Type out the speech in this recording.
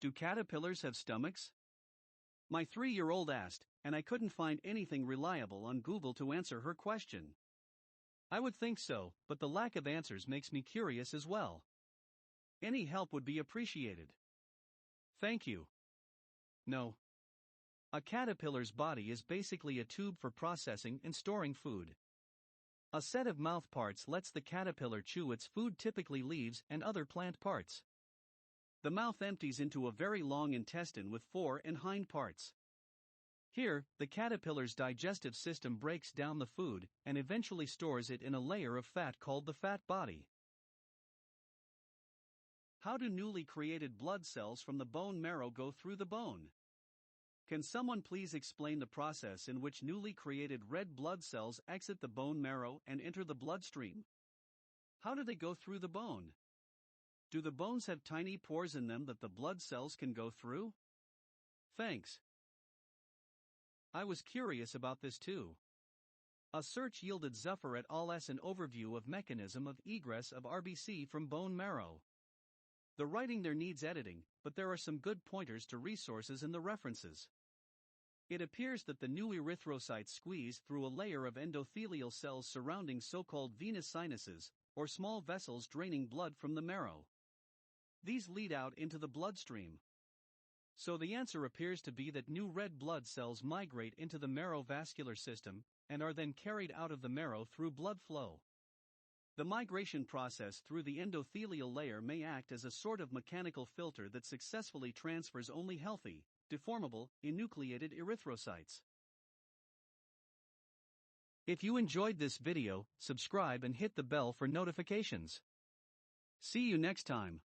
Do caterpillars have stomachs? My 3-year-old asked, and I couldn't find anything reliable on Google to answer her question. I would think so, but the lack of answers makes me curious as well. Any help would be appreciated. Thank you. No. A caterpillar's body is basically a tube for processing and storing food. A set of mouth parts lets the caterpillar chew its food, typically leaves and other plant parts. The mouth empties into a very long intestine with fore and hind parts. Here, the caterpillar's digestive system breaks down the food and eventually stores it in a layer of fat called the fat body. How do newly created blood cells from the bone marrow go through the bone? Can someone please explain the process in which newly created red blood cells exit the bone marrow and enter the bloodstream? How do they go through the bone? Do the bones have tiny pores in them that the blood cells can go through? Thanks. I was curious about this too. A search yielded Zuffer et al.'s an overview of mechanism of egress of RBC from bone marrow. The writing there needs editing, but there are some good pointers to resources in the references. It appears that the new erythrocytes squeeze through a layer of endothelial cells surrounding so-called venous sinuses, or small vessels draining blood from the marrow. These lead out into the bloodstream. So the answer appears to be that new red blood cells migrate into the marrow vascular system, and are then carried out of the marrow through blood flow. The migration process through the endothelial layer may act as a sort of mechanical filter that successfully transfers only healthy, deformable, enucleated erythrocytes. If you enjoyed this video, subscribe and hit the bell for notifications. See you next time.